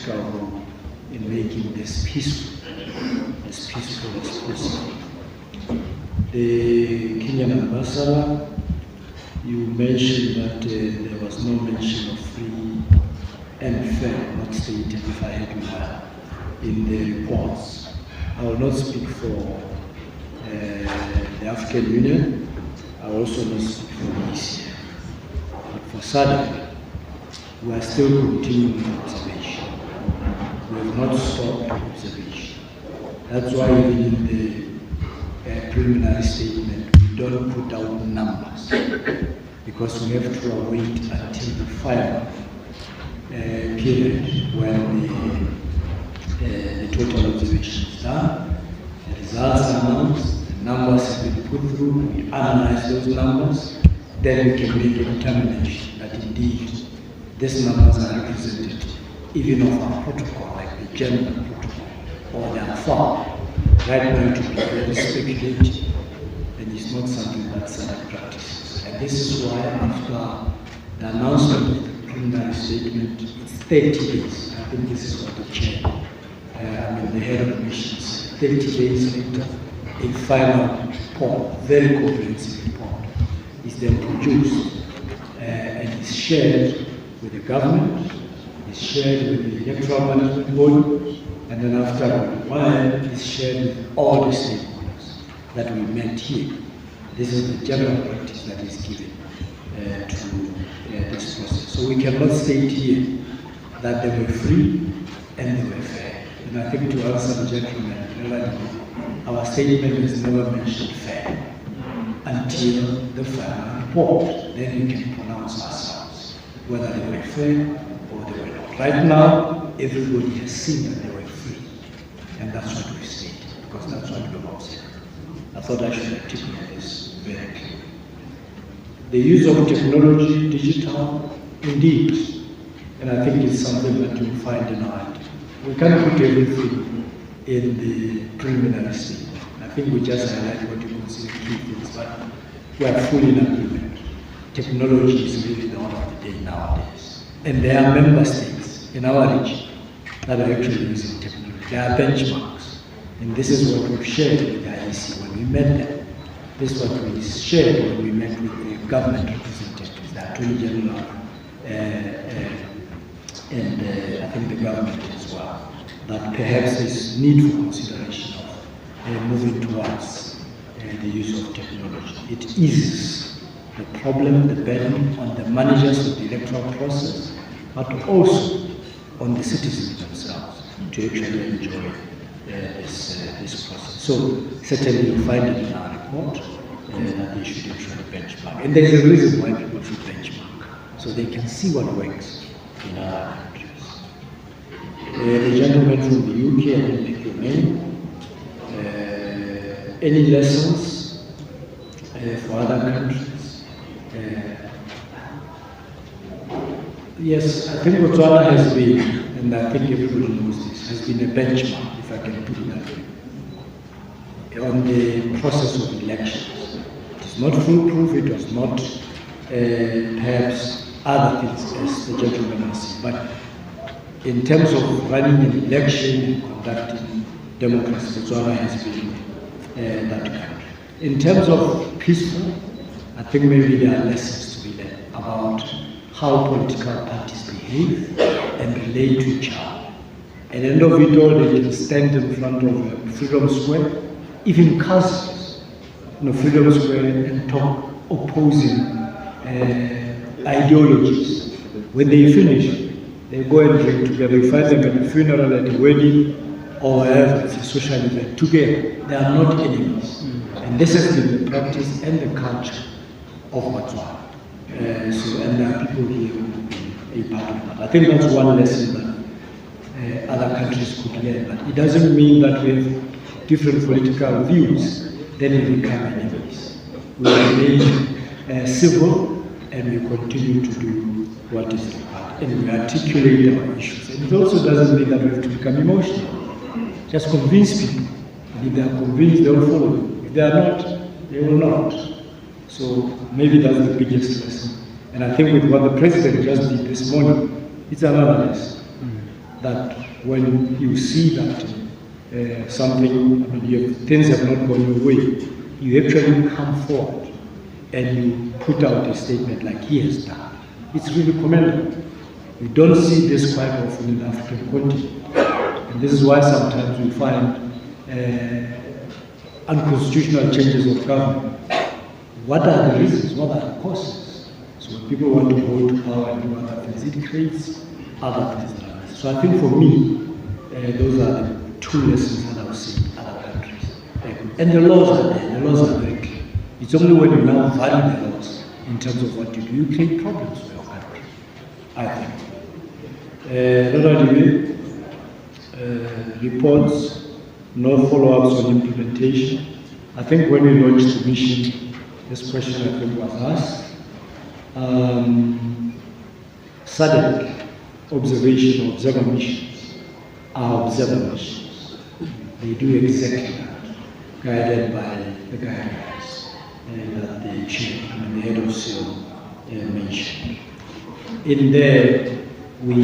critical role in making this peaceful as possible. The Kenyan ambassador, you mentioned that there was no mention of free and fair, not stated if I heard you well, in the reports. I will not speak for the African Union. I will also not speak for the ECF. But for SADC, we are still continuing observation. We have not stopped observation. That's why even in the preliminary statement, we don't put out numbers, because we have to await until the final period when the total observation is done, the results are announced, the numbers have been put through, we analyze those numbers, then we can make a determination that indeed these numbers are represented even of our protocol, like the general protocol, or they are far. Right now to be very speculative, and it's not something that SADC practices. And this is why after the announcement of the preliminary statement, it's 30 days. I think this is what the chair, the head of the mission said. 30 days later, a final report, very comprehensive report, is then produced and is shared with the government, is shared with the electoral management board, and then after a while is shared with all the stakeholders that we met here. This is the general practice that is given to this process. So we cannot state here that they were free and they were fair. And I think to answer the gentleman, our statement has never mentioned fair until the final report. Then we can pronounce ourselves whether they were fair or they were not. Right now, everybody has seen that they were free, and that's what we stated, because that's what we observed. I thought I should articulate this very clearly. The use of technology, digital, indeed, and I think it's something that you'll find in our idea. We can't put everything in the preliminary statement. I think we just highlight what you consider key things, but we are fully in agreement. Technology is really the order of the day nowadays. And there are member states in our region that are actually using technology. There are benchmarks. And this is what we've shared with the IEC when we met them. This is what we shared when we met with the government representatives, the Attorney General, and I think the government as well, that perhaps there's need for consideration of moving towards the use of technology. It eases the problem, the burden on the managers of the electoral process, but also on the citizens themselves to actually enjoy this process. So certainly you'll find it in our report that they should actually benchmark. And there's a reason why people should benchmark, so they can see what works in other countries. The gentleman from the UK, I will make your name. Any lessons for other countries? Yes, I think Botswana has been, and I think everybody knows this, has been a benchmark, if I can put it that way, on the process of elections. It is not foolproof, it was not perhaps other things, as the gentleman has said, but in terms of running an election and conducting democracy, Botswana has been that country. In terms of peaceful, I think maybe there are lessons to be learned about how political parties behave and relate to each other. At the end of it all, they can stand in front of Freedom Square, even cousins, Freedom Square, and talk opposing ideologies. When they finish, they go and drink together. You find them at a funeral, at a wedding, or wherever, it's a social event, together. They are not enemies. And this has been the practice and the culture of Botswana. And there are people here who have been a part of that. I think that's one lesson that other countries could learn. But it doesn't mean that we have different political views, then we become enemies. We remain civil, and we continue to do what is required. And we articulate our issues. And it also doesn't mean that we have to become emotional. Just convince people. And if they are convinced, they will follow you. If they are not, they will not. So maybe that's the biggest lesson. And I think with what the president just did this morning, it's another lesson. that when you see that things have not gone your way, you actually come forward and you put out a statement like he has done. It's really commendable. We don't see this quite often in the African continent. And this is why sometimes we find unconstitutional changes of government. What are the reasons? What are the causes? So when people want to go to power and do other things, it creates other things. So I think for me, those are the two lessons that I would see in other countries. And the laws are there. The laws are very clear. It's only when you now value the laws in terms of what you do, you create problems for your country, I think. Not only reports, no follow-ups on implementation. I think when we launched the mission, this question I think was asked. Sudden observation or observer missions are observer missions. They do exactly that, guided by the guidelines that the chief and the head of SEAL mentioned. In there, we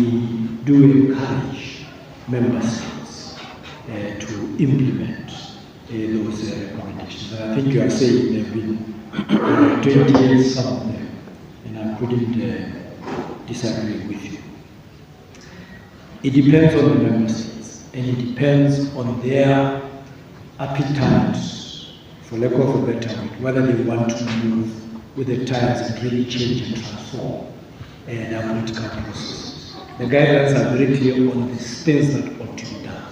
do encourage member states to implement those recommendations. I think you are saying there have been 20 years, some of them, and I couldn't disagree with you. It depends on the member states, and it depends on their appetite, for lack of a better word, whether they want to move with the times and really change and transform their political processes. The guidelines are very clear on the things that ought to be done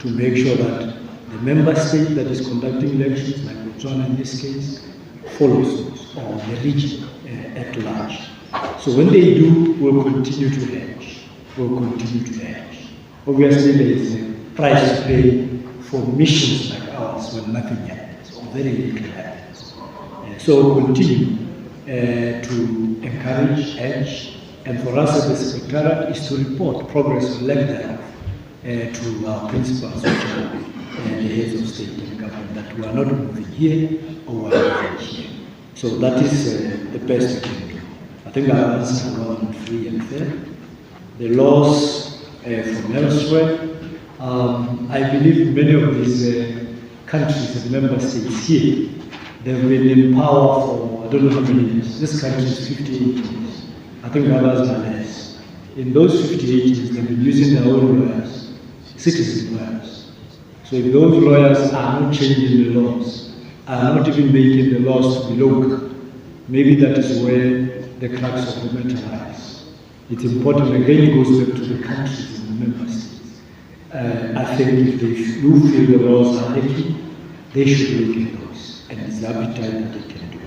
to make sure that the member state that is conducting elections, like Botswana in this case, follows those, or the region at large. So when they do, we'll continue to hedge. We'll continue to hedge. Obviously, there is a price to pay for missions like ours when nothing happens, or very little happens. So we'll continue to encourage, hedge, and for us as the Secretariat is to report progress on leg to our principals, which are the heads of state and government, that we are not moving here or we are moving here. So that is the best we can do. I think our answer is well and free and fair. The laws from elsewhere, I believe many of these countries and member states here, they've been in power for I don't know how many years. This country is 58 years. I think others are less. In those 58 years, they've been using their own lawyers, citizen lawyers. So if those lawyers are not changing the laws, are not even making the laws to be local, maybe that is where the crux of the matter lies. It's important, again, it goes back to the countries and the member states. I think if they do feel the laws are leaky, they should look at those, and it's the appetite that they can do.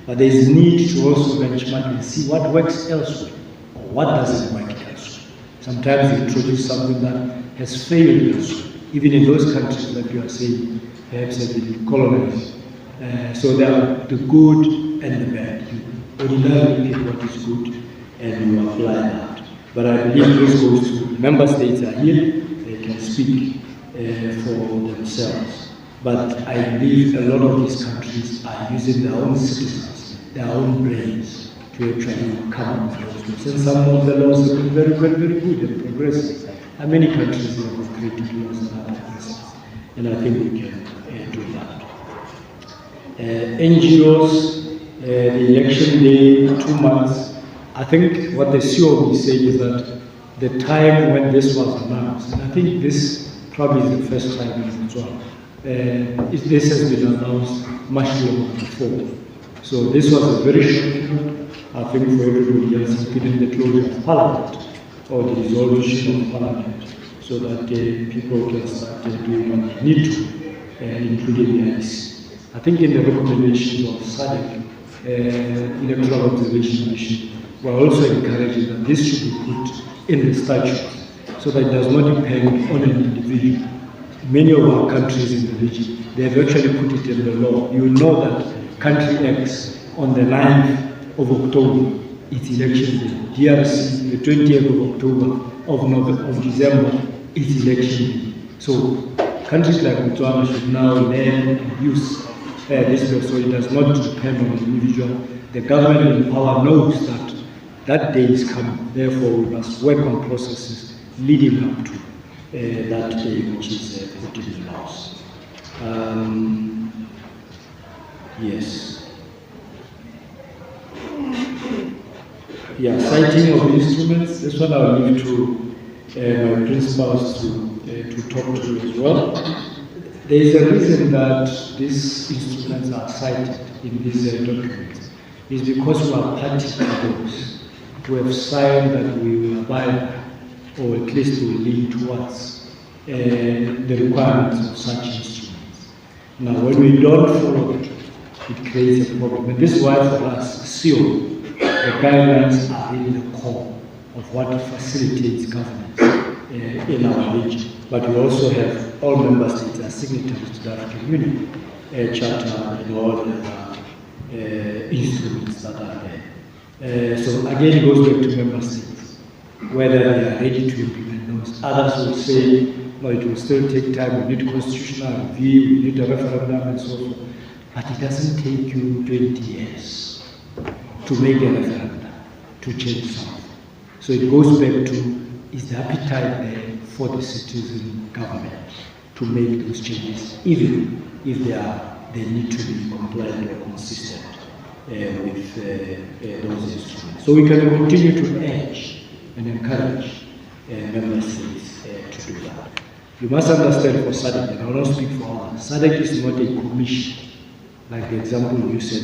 But there is need to also benchmark and see what works elsewhere, or what doesn't work elsewhere. Sometimes you introduce something that has failed elsewhere, even in those countries that you are saying perhaps have been colonized. So there are the good and the bad. You ordinarily look at what is good and you apply that. But I believe this goes to member states are here, they can speak for themselves. But I believe a lot of these countries are using their own citizens, their own brains to actually come up with those. And some of the laws have been very good and progressive. And many countries have created laws that are progressive. And I think we can do that. NGOs, the election day, 2 months. I think what the CEO will be saying is that the time when this was announced, and I think this probably is the first time in Botswana, this has been announced much longer before. So this was a very short period, I think, for everybody else, including the closure of Parliament or the dissolution of Parliament, so that people can start doing what they need to, including the IC. I think in the recommendations of SADC, electoral observation mission, we're also encouraging that this should be put in the statute so that it does not depend on an individual. Many of our countries in the region, they have actually put it in the law. You will know that country X on the 9th of October, it's election day. DRC, the 20th of October, of December, it's election day. So countries like Botswana should now learn and use this law so it does not depend on an individual. The government in power knows that that day is coming. Therefore, we must work on processes leading up to that day, which is put in the laws. Yes. Yeah, citing of instruments, this one I'll leave to my principals to talk to as well. There is a reason that these instruments are cited in these documents. It's because we are party to those who have signed that we will abide, or at least we will lean towards the requirements of such instruments. Now, when we don't follow it, it creates a problem. And this is why for us, SEO, the guidelines are really the core of what facilitates governance in our region. But we also have all member states are signatories to the African Union Charter and all the instruments that are there. So again, it goes back to member states, whether they are ready to implement those. Others will say, no, it will still take time, we need constitutional review, we need a referendum and so forth. But it doesn't take you 20 years to make a referendum, to change something. So it goes back to, is the appetite there for the citizen government to make those changes, even if they need to be compliant or consistent with those instruments. So we can continue to urge and encourage member states to do that. You must understand for SADC, and I will not speak for others, SADC is not a commission, like the example you said,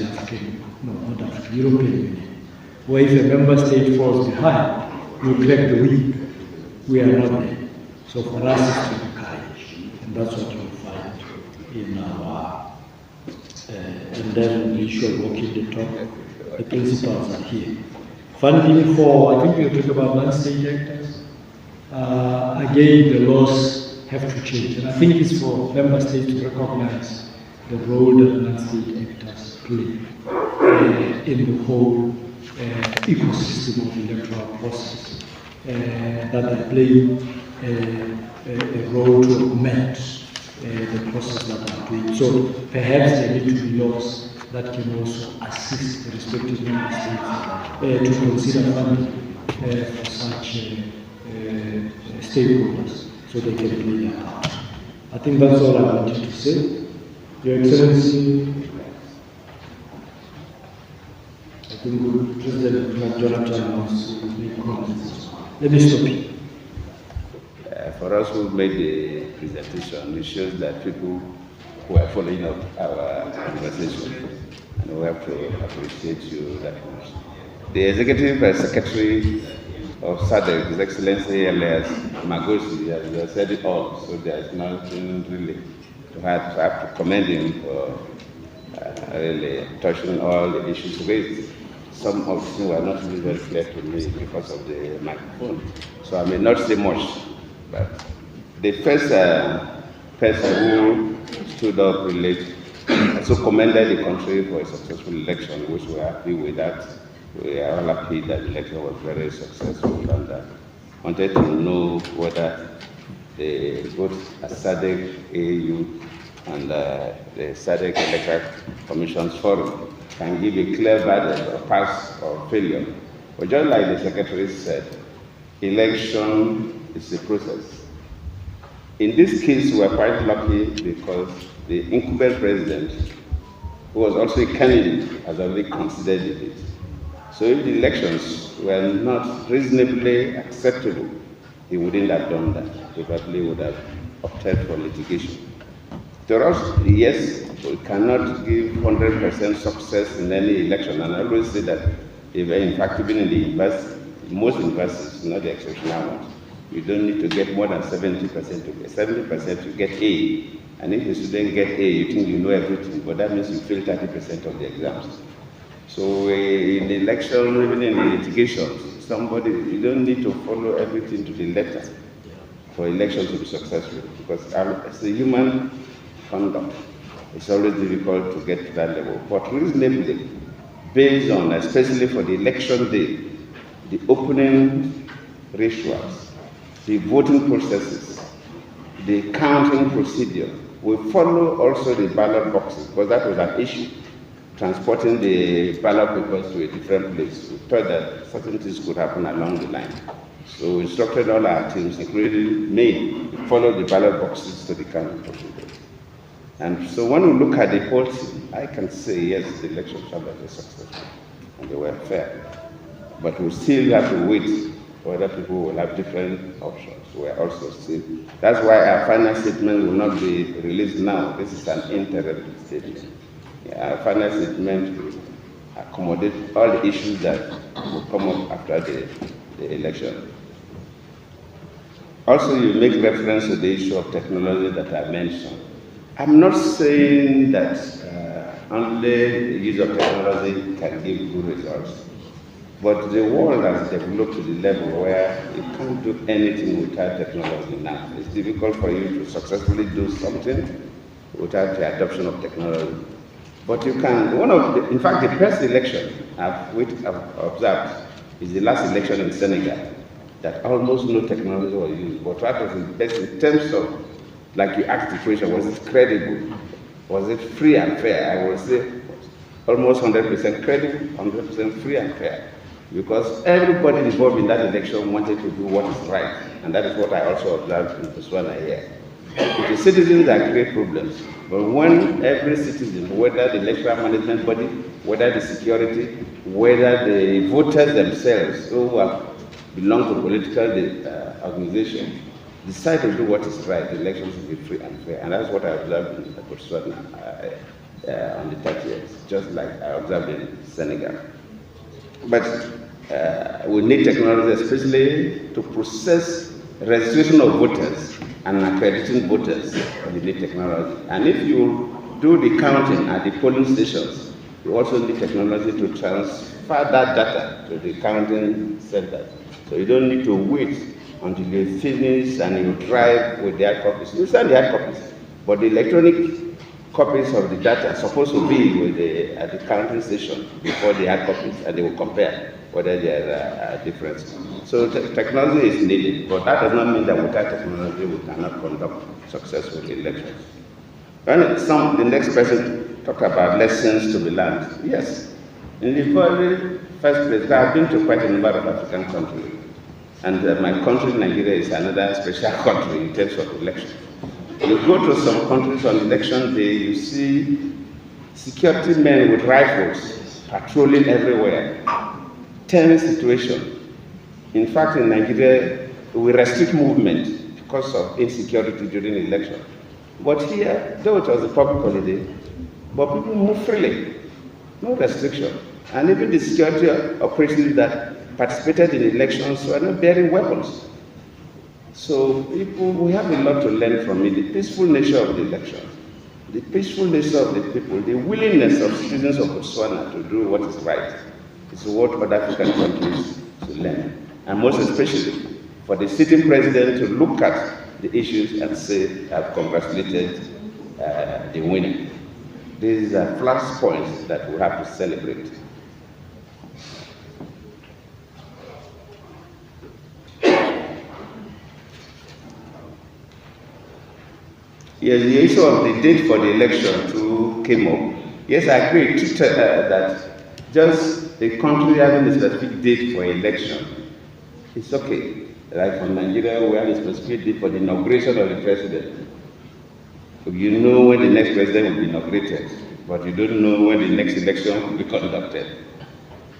European Union, where if a member state falls behind, you crack the whip. We are not there. So for us, it's to encourage, and that's what you'll find in our, and then we should walk in the talk. The principals are here. Funding for, I think we'll talk about non-state actors. Again, the laws have to change, and I think it's for member states to recognize the role that non-state actors play in the whole ecosystem of the electoral process, that they play a role to augment the process that are doing. So perhaps there need to be laws that can also assist the respective member states to consider funding for such stakeholders so they can play their part. I think that's all I wanted to say. Your Excellency, I think President Jonathan wants to make comments. Let me stop you. For us who made the presentation, it shows that people who are following up our conversation, and we have to appreciate you that much. The Executive Secretary of SADC, His Excellency Elias Magosi, has said it all, so there is nothing really to have to commend him for really touching all the issues raised. Some of them were not really very clear to me because of the microphone, so I may not say much. But the first person who stood up really also commended the country for a successful election, which we are happy with that. We are all happy that the election was very successful, and wanted to know whether both SADC, AU, and the SADC Electoral Commission's Forum can give a clear verdict of pass or failure. But just like the Secretary said, election is a process. In this case, we are quite lucky because the incumbent president, who was also a candidate, has already considered it. So if the elections were not reasonably acceptable, he wouldn't have done that. He probably would have opted for litigation. To us, yes, we cannot give 100% success in any election, and I always say that if, in fact, even in the university, most universities, not the exceptional ones, you don't need to get more than 70% to get 70% to get A. And if you student get A, you think you know everything, but that means you fail 30% of the exams. So in the election, even in the litigation, you don't need to follow everything to the letter for election to be successful, because as a human conduct, it's always difficult to get to that level. But reasonably, based on, especially for the election day, the opening rituals, the voting processes, the counting procedure, we follow also the ballot boxes, because that was an issue, transporting the ballot papers to a different place. We thought that certain things could happen along the line. So we instructed all our teams, including me, to follow the ballot boxes to the counting procedure. And so when we look at the whole thing, I can say, yes, the elections were very successful and they were fair. But we still have to wait for other people will have different options. We're also still. That's why our final statement will not be released now. This is an interim statement. Our final statement will accommodate all the issues that will come up after the election. Also, you make reference to the issue of technology that I mentioned. I'm not saying that only the use of technology can give good results, but the world has developed to the level where you can't do anything without technology now. It's difficult for you to successfully do something without the adoption of technology. But you can, in fact, the first election I've observed is the last election in Senegal, that almost no technology was used. But what was the best in terms of, like you asked the question, was it credible? Was it free and fair? I would say almost 100% credible, 100% free and fair. Because everybody involved in that election wanted to do what is right. And that is what I also observed in Botswana here. It is citizens that create problems. But when every citizen, whether the electoral management body, whether the security, whether the voters themselves who belong to political organization, decide to do what is right, the elections will be free and fair. And that's what I observed in Botswana on the 30th, just like I observed in Senegal. But we need technology, especially to process registration of voters and accrediting voters. We need technology. And if you do the counting at the polling stations, you also need technology to transfer that data to the counting center. So you don't need to wait until you finish and you drive with the hard copies. You send the hard copies, but the electronic copies of the data are supposed to be with at the counting station before the hard copies, and they will compare whether there are differences. So technology is needed, but that does not mean that without technology we cannot conduct successful elections. When the next person talked about lessons to be learned, yes. In the very first place, I have been to quite a number of African countries, and my country, Nigeria, is another special country in terms of elections. You go to some countries on election day, you see security men with rifles patrolling everywhere. Tense situation. In fact, in Nigeria, we restrict movement because of insecurity during the election. But here, though it was a public holiday, but people move freely, no restriction. And even the security operatives that participated in elections were not bearing weapons. So we have a lot to learn from it. The peaceful nature of the election, the peaceful nature of the people, the willingness of citizens of Botswana to do what is right is what other African countries should learn. And most especially for the sitting president to look at the issues and say, I've congratulated the winner. These are flash points that we have to celebrate. Yes, the issue of the date for the election too came up. Yes, I agree that just a country having a specific date for election, it's okay. Like from Nigeria, we have a specific date for the inauguration of the president. You know when the next president will be inaugurated, but you don't know when the next election will be conducted.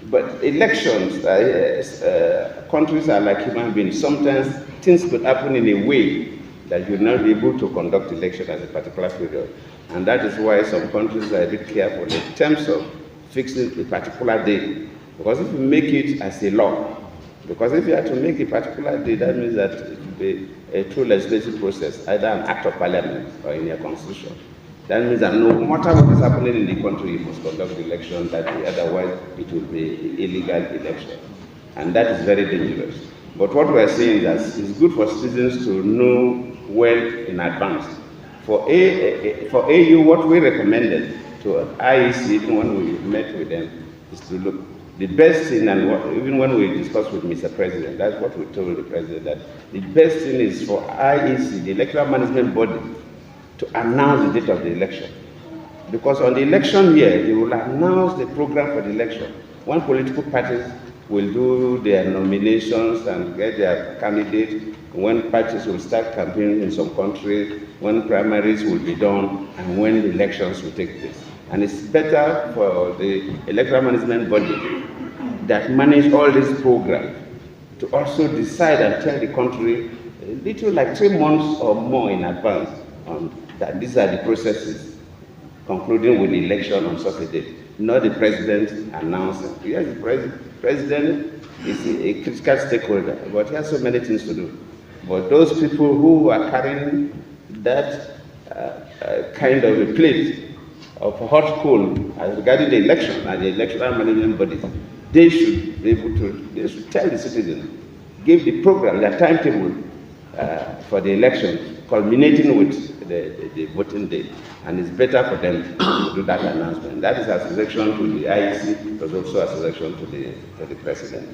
But elections, countries are like human beings. Sometimes things could happen in a way that you're not able to conduct election at a particular period. And that is why some countries are a bit careful in terms of fixing a particular day. Because if you make it as a law, because if you have to make a particular day, that means that it will be a true legislative process, either an act of parliament or in your constitution. That means that no matter what is happening in the country, you must conduct the election that way, otherwise it will be an illegal election. And that is very dangerous. But what we are saying is that it's good for citizens to know well in advance. For AU, what we recommended to IEC, even when we met with them, is to look the best thing, and even when we discussed with Mr. President, that's what we told the President, that the best thing is for IEC, the electoral management body, to announce the date of the election. Because on the election year, they will announce the program for the election. When political parties will do their nominations and get their candidate, when parties will start campaigning in some countries, when primaries will be done, and when the elections will take place. And it's better for the electoral management body that manage all these programs to also decide and tell the country a little like 3 months or more in advance that these are the processes, concluding with the election on such a date. Not the president announcing. Yes, the president is a critical stakeholder, but he has so many things to do. But those people who are carrying that kind of a plate of hot coal regarding the election and the electoral management bodies, they should be able to, they should tell the citizens, give the program, the timetable for the election, culminating with the voting date. And it's better for them to do that announcement. That is a selection to the IEC, but also a selection to the president.